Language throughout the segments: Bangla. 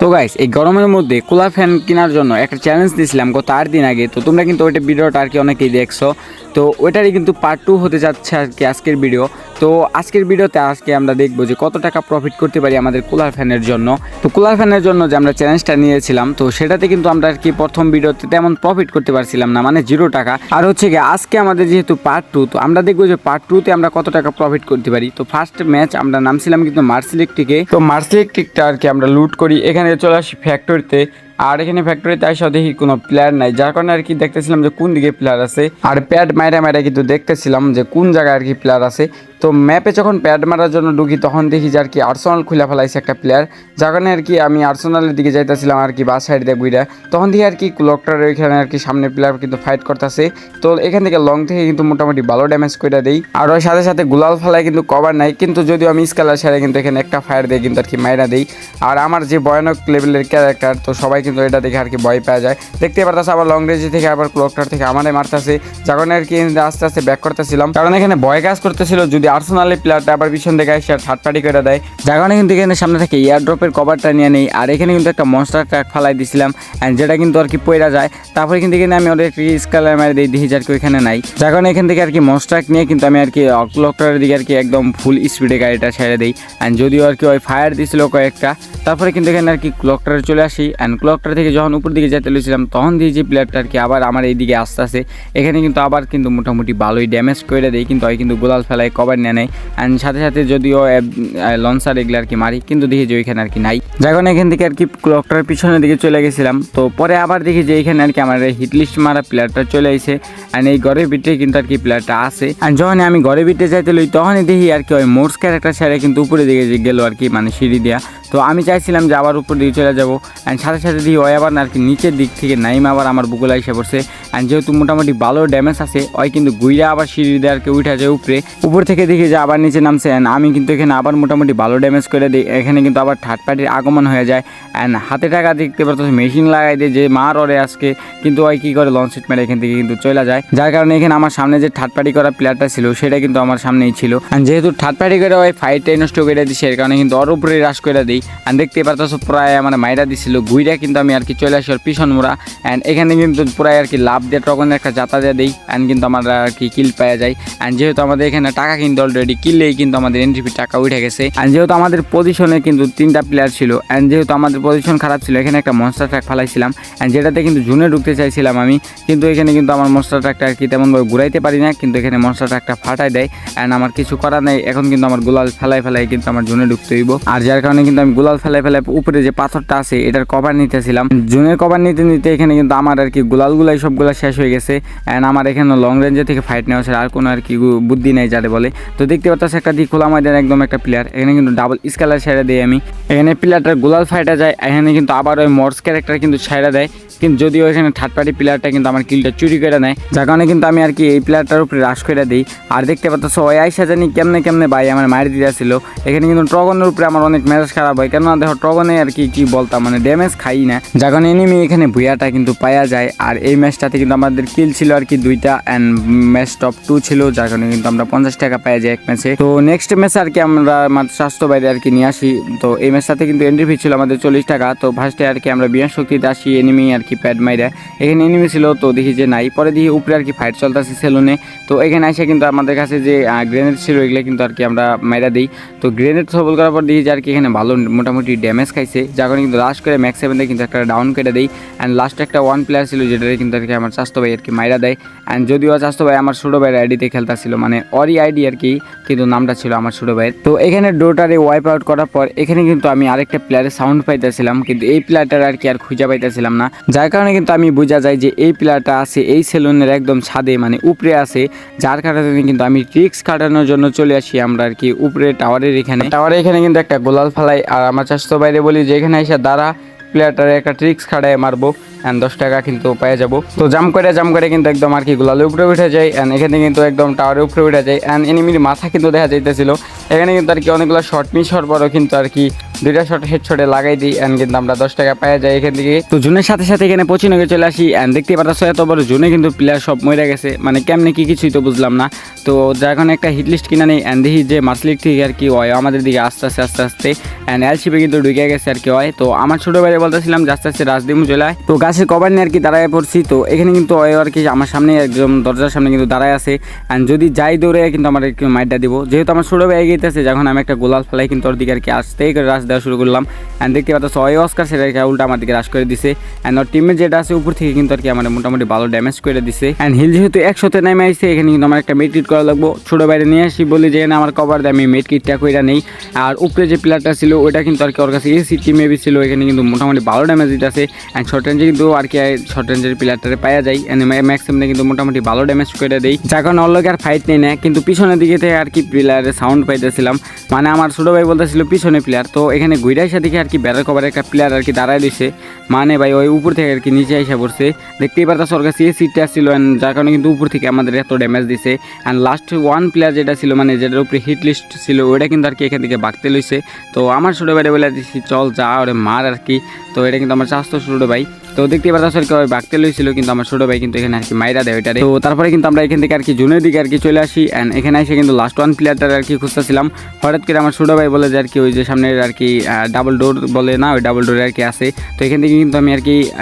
তো গাইস, এই গরমের মধ্যে কুলার ফ্যান কেনার জন্য একটা চ্যালেঞ্জ দিয়েছিলাম গত 8 দিন আগে। তো তোমরা কিন্তু ওইটা ভিডিওটা আর কি অনেকেই দেখছো। তো ওইটারই কিন্তু পার্ট 2 হতে যাচ্ছে আর কি আজকের ভিডিও। তো আজকের ভিডিওতে আজকে আমরা দেখবো যে কত টাকা প্রফিট করতে পারি আমাদের কুলার ফ্যানের জন্য। তো কুলার ফ্যানের জন্য যে আমরা চ্যালেঞ্জটা নিয়েছিলাম, তো সেটাতে কিন্তু আমরা আর কি প্রথম ভিডিওতে তেমন প্রফিট করতে পারছিলাম না, মানে 0 টাকা। আর হচ্ছে কি আজকে আমাদের যেহেতু পার্ট 2, তো আমরা দেখবো যে পার্ট 2তে আমরা কত টাকা প্রফিট করতে পারি। তো ফার্স্ট ম্যাচ আমরা নামছিলাম কিন্তু মার্স ইলেকট্রিকে। তো মার্স ইলেকট্রিকটা আর কি আমরা লুট করি, এখানে চলে আসি ফ্যাক্টরিতে। আর এখানে ফ্যাক্টরিতে এসেও দেখি কোনো প্লেয়ার নাই, যার কারণে আর কি দেখতেছিলাম যে কোন দিকে প্লেয়ার আছে। আর প্যাড মাইরা মাইরা কিন্তু দেখতেছিলাম যে কোন জায়গায় আর কি প্লেয়ার আছে। তো ম্যাপে যখন প্যাড মারার জন্য ঢুকি তখন দেখি যে আর কি আর্সেনাল খুলে ফেলাইছে একটা প্লেয়ার, যার কারণে আর কি আমি আর্সেনালের দিকে যাইতেছিলাম আর কি বাস সাইড দিয়ে বুইরা। তখন দেখি আর কি ক্লকটার ওইখানে আর কি সামনে প্লেয়ার কিন্তু ফাইট করতেছে। তো এখান থেকে লং থেকে কিন্তু মোটামুটি ভালো ড্যামেজ করে দেই। আর ওর সাথে সাথে গুলাল ফেলায় কিন্তু কভার নাই, কিন্তু যদিও আমি স্কেলার সাইডে কিন্তু এখানে একটা ফায়ার দিয়ে কিন্তু আর কি মাইরা দেই। আর আমার যে ভয়ানক লেভেলের ক্যারেক্টার, তো সবাই কিন্তু এটা দেখে আর কি ভয় পাওয়া যায়। দেখতে পারতেছে আবার লং রেঞ্জ থেকে আবার ক্লকটার থেকে আমারে মারতেছে, যার কারণে আর কি আস্তে আস্তে ব্যাক করতেছিলাম, কারণ এখানে ভয় কাজ করতেছিল যদি আর্সেনালের প্লেয়ারটা আবার পিছন থেকে এসে থার্ড পার্টি করে দেয়। যার কারণে কিন্তু এখানে সামনে থেকে এয়ার ড্রপের কভারটা নিয়ে নেই। আর এখানে কিন্তু একটা মনস্টার ট্র্যাক ফালাই দিছিলাম, অ্যান্ড যেটা কিন্তু আর কি পড়া যায়। তারপরে কিন্তু এখানে আমি ওদের একটি স্কেলার মেরে দিই, দেখি আর কি ওইখানে নাই। যার কারণে এখান থেকে আর কি মনস্টার নিয়ে কিন্তু আমি আর কি ক্লকটারের দিকে আর কি একদম ফুল স্পিডে গাড়িটা ছেড়ে দিই। অ্যান্ড যদিও আর কি ওই ফায়ার দিছিল কয়েকটা, তারপরে কিন্তু এখানে আর কি ক্লকটারে চলে আসি। অ্যান্ড ক্লকটার থেকে যখন উপর দিকে যেতে লইছিলাম তখন দিয়ে যে প্লেয়ারটা আর কি আবার আমার এই দিকে আসতে আসে, এখানে কিন্তু আবার কিন্তু মোটামুটি ভালোই ড্যামেজ করে দেয়, কিন্তু ওই কিন্তু গোলাল ফেলায় কভার নিয়ে নেয়। অ্যান্ড সাথে সাথে যদিও লঞ্চার এগুলো আর কি মারি, কিন্তু দেখি যে ওইখানে আর কি নাই, যার কারণে এখান থেকে আর কি ক্লকটার পিছনের দিকে চলে গেছিলাম। তো পরে আবার দেখি যে এখানে আর কি আমার হিটলিস্ট মারা প্লেয়ারটা চলে আসে। অ্যান্ড এই ঘরের ভিতরে কিন্তু আর কি প্লেয়ারটা আসে। অ্যান্ড যখন আমি ঘরের ভিতরে যাইতে লই তখনই দেখি আর কি ওই মোর্স ক্যারেক্টার ছেড়ে কিন্তু উপরে দিকে গেল আর কি, মানে সিঁড়ি দেওয়া। তো আমি চাইছিলাম যে আবার উপর দিকে চলে যাবো, অ্যান্ড সাথে সাথে দিয়ে ওই আবার আর কি নিচের দিক থেকে নাইম আবার আমার বুকুলা এসে পড়ছে। অ্যান্ড যেহেতু মোটামুটি ভালো ড্যামেজ আছে, ওই কিন্তু গুইরা আবার সিঁড়ি দিয়ে আর কি উঠে যায় উপর থেকে দেখি যে আবার নিচে নামছে। অ্যান্ড আমি কিন্তু এখানে আবার মোটামুটি ভালো ড্যামেজ করে দিই। এখানে কিন্তু আবার থার্ড পার্টির আগমন হয়ে যায়। অ্যান্ড হাতে টাকা দেখতে পারতো মেশিন লাগাই দিয়ে যে মার ওরে আজকে, কিন্তু ওই কী করে লঞ্চ সেট মেরে এখান থেকে কিন্তু চলে যায়। যার কারণে এখানে আমার সামনে যে থার্ড পার্টি করা প্লেয়ারটা ছিল সেটা কিন্তু আমার সামনেই ছিল। অ্যান্ড যেহেতু থার্ড পার্টি করে ওই ফাইটটাই নষ্ট করে দিই, সেই কারণে কিন্তু ওর উপরে রাশ করে দিই। অ্যান্ড দেখতে পারতো প্রায় আমার মাইরা দিছিল গুইরা, কিন্তু আমি আর কি চলে আসি ওর পিছন মোড়া। অ্যান্ড এখানে কিন্তু প্রায় আর কি লাভ দিয়ে ট্রগনের একটা জাতা দিয়ে দিই। অ্যান্ড কিন্তু আমরা আর কি কিল পাওয়া যায়। অ্যান্ড যেহেতু আমাদের এখানে টাকা কিন্তু অলরেডি কিললেই কিন্তু আমাদের এন্ট্রি ফি টাকা উঠে গেছে। অ্যান্ড যেহেতু আমাদের পজিশনে কিন্তু 3টা প্লেয়ার ছিল, অ্যান্ড যেহেতু আমাদের পজিশন খারাপ ছিল, এখানে একটা মনস্টার ট্র্যাক ফালাইছিলাম। অ্যান্ড যেটাতে কিন্তু জুনে ঢুকতে চাইছিলাম আমি, কিন্তু এখানে কিন্তু আমার মনস্টার ট্র্যাকটা আর কি তেমনভাবে ঘুরাইতে পারি না, কিন্তু এখানে মনস্টার ট্র্যাকটা ফাটাই দেয়। অ্যান্ড আমার কিছু করার নেই, এখন কিন্তু আমার গোলাল ফেলাই কিন্তু আমার জুনে ঢুকতে হইব। আর যার কারণে কিন্তু আমি গোলাল ফেলাই উপরে যে পাথরটা আছে এটার কভার নিতেছিলাম। জুনের কভার নিতে এখানে কিন্তু আমার আর কি গোলালগুলাই সবগুলা শেষ হয়ে গেছে। অ্যান্ড আমার এখানে লং রেঞ্জে থেকে ফাইট নেওয়া আর কোনো আর কি বুদ্ধি নেই যারে বলে। তো দেখতে পাচ্ছি একটা দিক খোলা ময়দান একদম একটা প্লেয়ার, এখানে কিন্তু ডাবল স্কেলার ছেড়ে দিই আমি। এখানে প্লেয়ারটার গোলাল ফাইটা যায়, এখানে কিন্তু আবার ওই মর্স ক্যারেক্টার কিন্তু ছেড়ে দেয়, কিন্তু যদিও এখানে থার্ড পার্টি প্লেয়ারটা কিন্তু আমার কিলটা চুরি করে নেয়, যার কারণে কিন্তু আমি আর কি এই প্লেয়ারটার উপরে রাশ করে দিই। আর দেখতে পাচ্ছ ওই আইসা জানি কেমনে ভাই আমার মারি দিয়েছিল। এখানে কিন্তু ট্রগনের উপরে আমার অনেক মেজাজ খারাপ হয়, কেননা দেখো ট্রগনে আর কি বলতাম মানে ড্যামেজ খাই না, যার কারণে এনিমি এখানে ভুইয়াটা কিন্তু পাওয়া যায়। আর এই ম্যাচটাতে কিন্তু আমাদের কিল ছিল আর কি 2টা, অ্যান্ড ম্যাচ টপ 2 ছিল, যার কারণে কিন্তু আমরা 50 টাকা পাওয়া যায় এক ম্যাচে। তো নেক্সট ম্যাচে আর কি আমরা স্বাস্থ্য বাইরে আর কি নিয়ে আসি। তো এই ম্যাচটাতে কিন্তু এন্ট্রি ফি ছিল আমাদের 40 টাকা। তো ফার্স্টে আর কি আমরা বিয়ান শক্তিতে আসি, এনিমি আর কি প্যাড মাইরা এখানে এনিমি ছিল, তো দেখি যে নাই। পরে দেখি উপরে আর কি ফাইট চলতেছে সেলুনে। তো এখানে এসে কিন্তু আমাদের কাছে যে গ্রেনেড ছিল এগুলো কিন্তু আর কি আমরা মাইরা দিই। তো গ্রেনেড সবল করার পর দেখি যে আর কি এখানে ভালো মোটামুটি ড্যামেজ খাইছে, যার কারণে কিন্তু লাস্ট করে ম্যাক্স 7 কিন্তু একটা ডাউন করে দেই। অ্যান্ড লাস্ট একটা 1 প্লেয়ার ছিল যেটাতে কিন্তু আর কি আমার স্বাস্থ্য ভাই আর কি মাইরা দেয়। অ্যান্ড যদিও স্বাস্থ্য ভাই আমার ছোটো ভাইয়ের আইডিতে খেলতেছিল, মানে ওরই আইডি আর কি, কিন্তু নামটা ছিল আমার ছোটো ভাইয়ের। তো এখানে ডোটারে ওয়াইপ আউট করার পর এখানে কিন্তু আমি আরেকটা প্লেয়ারের সাউন্ড পাইতেছিলাম, কিন্তু এই প্লেয়ারটার আর কি আর খুঁজে পাইতেছিলাম না, যার কারণে কিন্তু আমি বোঝা যায় যে এই প্লেয়ারটা আছে এই সেলুনের একদম ছাদে, মানে উপরে আছে। যার কারণে কিন্তু আমি ট্রিক্স কাটানোর জন্য চলে আসি আমরা আর কি উপরে টাওয়ারের এখানে কিন্তু একটা গোলাল ফালাই। আর আমার স্বাস্থ্য বাইরে বলি যে এখানে এসে দাঁড়া, প্লেয়ারটারে একটা ট্রিক্স খাটায় মারবো, অ্যান্ড 10 টাকা কিন্তু পেয়ে যাবো। তো জাম্প করে কিন্তু একদম আর কি গোলালের উপরে উঠে যায়, অ্যান্ড এখানে কিন্তু একদম টাওয়ারের উপরে উঠে যায়। অ্যান্ড এনিমির মাথা কিন্তু দেখা যাইতেছিল, এখানে কিন্তু আর কি অনেকগুলো শর্ট মিস হওয়ার পরও কিন্তু আর কি দুইটা শট হেডশটে লাগাই দিই অ্যান্ড কিন্তু আমরা 10 টাকা পাওয়া যায় এখান থেকে। তো জুনের সাথে সাথে এখানে পচিনকে চলে আসি অ্যান্ড দেখতে পাচ্ছ এত বড় জুনে কিন্তু প্লেয়ার সব মরে গেছে, মানে কেমনে কি কিছুই তো বুঝলাম না। তো যার কারণে একটা হিট লিস্ট কিনা নেই অ্যান্ড দেখি যে মার্সলিক থেকে আর কি হয় আমাদের দিকে আস্তে আস্তে অ্যান্ড এলশিপে কিন্তু ঢুকে গেছে আর কি হয়। তো আমার ছোটো ভাই বলতেছিলাম যে আস্তে আস্তে রাজদিমু চলে আয়, তো গাছের কভার নিয়ে আর কি দাঁড়ায় পড়ছি। তো এখানে কিন্তু হয় আর কি আমার সামনে একদম দরজার সামনে কিন্তু দাঁড়ায় আছে অ্যান্ড যদি যাই দৌড়ে কিন্তু আমার একটু মাইটটা দিব, যেহেতু আমার ছোটো ভাই এগিয়েছে যখন আমি একটা গোলাল ফেলাই কিন্তু ওর দিকে আর কি আসতেই করে রাশ দেওয়া শুরু করলাম অ্যান্ড দেখতে পাচ্ছ ওই অস্কার সেটা উল্টা আমার দিকে রাশ করে দিছে অ্যান্ড ওর টিমের যেটা আছে উপর থেকে কিন্তু আর কি আমার মোটামুটি ভালো ড্যামেজ করে দিছে অ্যান্ড হিল যেহেতু 100-তে নেমে আসছে এখানে কিন্তু আমার একটা মেড কিট করা লাগবো। ছোটো বাইরে নিয়ে আসি বলি যে আমার কভার দেয়, আমি মেড কিটটা কইরা নেই। আর উপরে যে প্লেয়ারটা ছিল ওইটা কিন্তু আর কি ওর কাছে এসি টিমে ছিল, এখানে কিন্তু মোটামুটি ভালো ড্যামেজ দিতেছে অ্যান্ড শর্ট রেঞ্জে কিন্তু আর কি শর্ট রেঞ্জের প্লেয়ারটারে পাওয়া যায় অ্যান্ড ম্যাক্সিমামে কিন্তু মোটামুটি ভালো ড্যামেজ করে দেয়, যার কারণে ওর লোক আর ফাইট নেই না। কিন্তু পিছনের দিকে থেকে আর কি প্লেয়ারের সাউন্ড পাইতেছিলাম, মানে আমার ছোটো ভাই বলতেছিল পিছনে প্লেয়ার। তো এখানে ঘুরাই সাথে আর কি ব্যাটার কভারে একটা প্লেয়ার আর কি দাঁড়ায় দিছে, মানে ভাই ওই উপর থেকে আর কি নিচে এসে পড়ছে, দেখতেই পারতাম ওর কাছে এই সিটটা ছিল অ্যান্ড যার কারণে কিন্তু উপর থেকে আমাদের এত ড্যামেজ দিছে অ্যান্ড লাস্ট ওয়ান প্লেয়ার যেটা ছিল মানে যেটার উপরে হিট লিস্ট ছিল ওইটা কিন্তু আর কি এখান থেকে বাগতে লইছে। তো আমার ছোটো ভাই বলে দিচ্ছি চল যা ওরে মার আর কি। তো এটা কিন্তু আমার স্বাস্থ্য ছোটো ভাই, তো দেখতে পারতাম আর কি ওই বাগতে লইছিল কিন্তু আমার ছোটো ভাই কিন্তু এখানে আর কি মাইরা দেয় ওইটারে। তো তারপরে কিন্তু আমরা এখান থেকে আর কি জুনের দিকে আর কি চলে আসি অ্যান্ড এখানে এসে কিন্তু লাস্ট ওয়ান প্লেয়ারটার আর কি খুঁজতেছিলাম। হঠাৎ করে আমার ছোটো ভাই বলে যে আর কি ওই যে সামনের আর কি ডাবল ডোর বলে না, ওই ডাবল ডোরে আর কি আছে। তো এখান থেকে কিন্তু আমি আর কি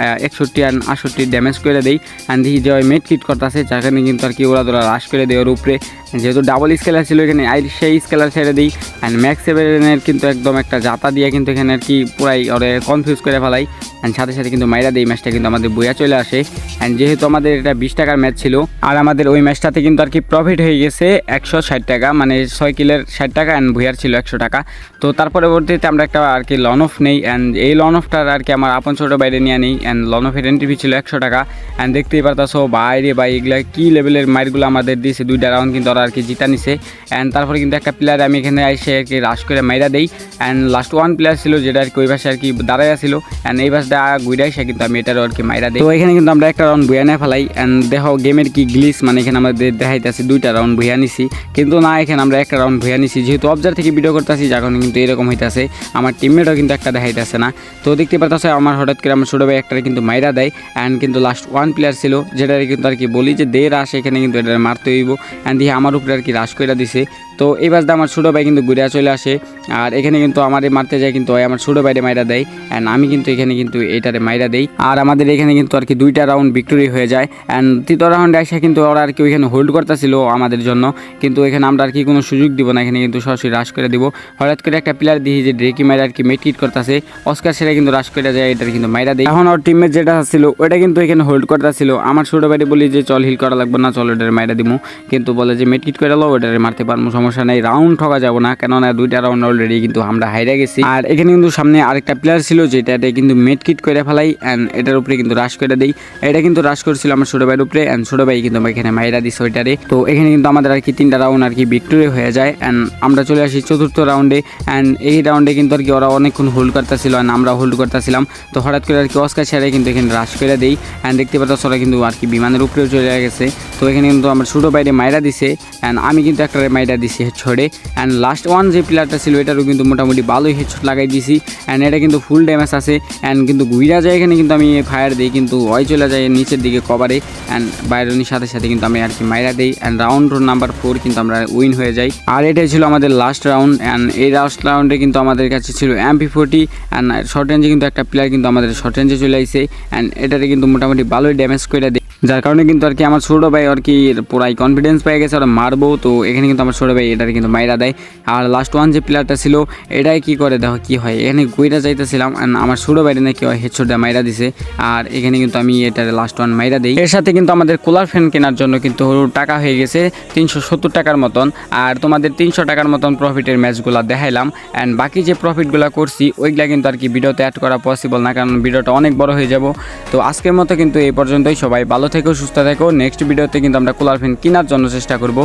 61 আর 68 ড্যামেজ করে দিই অ্যান্ড দেখি যে ওই মেড কিট করতেছে যার কারণে কিন্তু আর কি ওরা ধরা রাশ করে দেয় ওর উপরে, যেহেতু ডাবল স্কেলার ছিল এখানে সেই স্কেলার ছেড়ে দিই অ্যান্ড ম্যাক্স 7-এর কিন্তু একদম একটা জাতা দিয়ে কিন্তু এখানে আর কি পুরাই ওরে কনফিউজ করে ফেলাই অ্যান্ড সাথে সাথে কিন্তু মাইরা দিই ম্যাচটা কিন্তু আমাদের বইয়া চলে আসে অ্যান্ড যেহেতু আমাদের এটা 20 টাকার ম্যাচ ছিল আর আমাদের ওই ম্যাচটাতে কিন্তু আর কি প্রফিট হয়ে গেছে 160 টাকা, মানে 6 কিলের 60 টাকা অ্যান্ড ভুইয়ার ছিল 100 টাকা। তো তার পরবর্তীতে আমরা একটা আর কি লন অফ নেই অ্যান্ড এই লন অফটার আর কি আমার আপন ছোটো বাইরে নিয়ে নিই অ্যান্ড লন অফের এন্ট্রি ছিল 100 টাকা অ্যান্ড দেখতেই পারতাছো বাইরে বা এগুলা কী লেভেলের মাইরগুলো আমাদের দিয়েছে, 2টা রাউন্ড কিন্তু ওরা আর কি জিতা নিছে অ্যান্ড তারপরে কিন্তু একটা প্লেয়ার আমি এখানে এসে আর কি রাশ করে মাইরা দেই অ্যান্ড লাস্ট ওয়ান প্লেয়ার ছিল যেটা আর কি ওই পাশে আর কি দাঁড়াইয়া ছিল অ্যান্ড এই পাশটা ঘুরে এসে কিন্তু আমি এটারও আর কি মাইরা দিই। তো এখানে কিন্তু আমরা একটা রাউন্ড বইয়া নিয়ে ফেলাই অ্যান্ড দেখো গেমের কি গ্লিচ, মানে এখানে আমাদের দেখাইতেছে 2টা রাউন্ড বইয়া নিছি কিন্তু না, এখানে আমরা একটা রাউন্ড বইয়া নিছি যেহেতু অবজার থেকে ভিডিও করতেছি যার কারণে কিন্তু এরকম হইতেছে, আমার টিমমেটও কিন্তু একটা দেখাইতেছে না। তো দেখতে পারতেছে আমার হঠাৎ করে আমার ছোটো ভাই একটা কিন্তু মাইরা দেয় অ্যান্ড কিন্তু লাস্ট ওয়ান প্লেয়ার ছিল যেটা কিন্তু আর কি বলি যে দে রাশ, এখানে কিন্তু এটা মারতে হইব অ্যান্ড দিয়ে আমার উপরে আর কি রাশ করে দিছে। তো এই বাসটা আমার ছোটো ভাই কিন্তু ঘুরে চলে আসে আর এখানে কিন্তু আমারে মারতে যায় কিন্তু আমার ছোটো ভাইরে মাইরা দেয় অ্যান্ড আমি কিন্তু এখানে কিন্তু এটারে মাইরা দেই আর আমাদের এখানে কিন্তু আর কি 2টা রাউন্ড ভিক্টোরি হয়ে যায় অ্যান্ড 3য় রাউন্ডে আসে কিন্তু ওরা আর কি ওইখানে হোল্ড করতেছিল আমাদের জন্য, কিন্তু এখানে আমরা আর কি কোনো সুযোগ দিব না, এখানে কিন্তু সরাসরি রাশ করে দিব। হঠাৎ করে একটা প্লেয়ার দিই যে ড্রেকি মাইরা আর কি মেড কিট করতেছে, অস্কার সেটা কিন্তু রাশ করে যায়, এটার কিন্তু মাইরা দেয়। এখন ওর টিমের যেটা ছিল ওইটা কিন্তু এখানে হোল্ড করতেছিল, আমার ছোটো ভাইরে বলি যে চল হিল করা লাগবে না, চল ওটারে মাইরা দিব, কিন্তু বলে যে মেড কিট করে লো ওটারে মারতে পারবো, সমস্যা নেই, রাউন্ড ঠকা যাবো না, কেননা 2টা রাউন্ড অলরেডি কিন্তু আমরা হাইরা গেছি। আর এখানে কিন্তু সামনে আরেকটা প্লেয়ার ছিল যেটাতে কিন্তু মেড কিট করে ফেলাই অ্যান্ড এটার উপরে কিন্তু রাশ করে দেই, এটা কিন্তু রাশ করছিল আমার ছোটো ভাইয়ের উপরে অ্যান্ড ছোটো ভাই কিন্তু এখানে মাইরা দিছে ওইটারে। তো এখানে কিন্তু আমাদের আর কি 3টা রাউন্ড আর কি ভিক্টোরি হয়ে যায় অ্যান্ড আমরা চলে আসি 4র্থ রাউন্ডে অ্যান্ড এই রাউন্ডে কিন্তু আর কি ওরা অনেকক্ষণ হোল্ড করতেছিল অ্যান্ড আমরা হোল্ড করতেছিলাম। তো হঠাৎ করে আর কি অস্কার ছেড়ে কিন্তু এখানে রাশ করে দেই অ্যান্ড দেখতে পাচ্ছ ওরা কিন্তু আর কি বিমানের উপরেও চলে গেছে। তো এখানে কিন্তু আমার ছোটো বাইরে মাইরা দিছে অ্যান্ড আমি কিন্তু একটা মাইরা দিছি হেডশটে অ্যান্ড লাস্ট ওয়ান যে প্লেয়ারটা ছিল এটারও কিন্তু মোটামুটি ভালোই হেডশট লাগাই দিছি অ্যান্ড এটা কিন্তু ফুল ড্যামেজ আছে অ্যান্ড কিন্তু ঘুরা যায়, এখানে কিন্তু আমি ফায়ার দিই কিন্তু ওই চলে যায় নিচের দিকে কভারে অ্যান্ড বাইরনির সাথে সাথে কিন্তু আমি আর কি মাইরা দিই অ্যান্ড রাউন্ড নাম্বার 4 কিন্তু আমরা উইন হয়ে যাই। আর এটাই ছিল আমাদের লাস্ট রাউন্ড অ্যান্ড এই লাস্ট রাউন্ডে কিন্তু আমাদের কাছে ছিল MP40 অ্যান্ড শর্ট রেঞ্জে কিন্তু একটা প্লেয়ার কিন্তু আমাদের শর্ট রেঞ্জে চলে আসছে অ্যান্ড এটাতে কিন্তু মোটামুটি ভালোই ড্যামেজ করে দেয়, যার কারণে কিন্তু আর কি আমার ছোটো ভাই আর কি পুরাই কনফিডেন্স পেয়ে গেছে ওরা মারবো। তো এখানে কিন্তু আমার ছোটো ভাই এটারে কিন্তু মাইরা দেয় আর লাস্ট ওয়ান যে প্লেয়ারটা ছিল এটাই কি করে দেখো কি হয়, এখানে গুইরা যাইতেছিলাম অ্যান্ড আমার ছোটো বাইরে নাকি হয় হেডশটটা মাইরা দিছে আর এখানে কিন্তু আমি এটারে লাস্ট ওয়ান মাইরা দিই। এর সাথে কিন্তু আমাদের কুলার ফ্যান কেনার জন্য কিন্তু টাকা হয়ে গেছে 370 টাকার মতন আর তোমাদের 300 টাকার মতন প্রফিটের ম্যাচগুলো দেখাইলাম অ্যান্ড বাকি যে প্রফিটগুলো করছি ওইগুলা কিন্তু আর কি ভিডিওতে অ্যাড করা পসিবল না, কারণ ভিডিওটা অনেক বড় হয়ে যাব। তো আজকের মতো কিন্তু এই পর্যন্তই, সবাই ভালো থেকো, সুস্থ থেকো, নেক্সট ভিডিওতে কিন্তু আমরা কুলার ফ্যান কেনার জন্য চেষ্টা করব।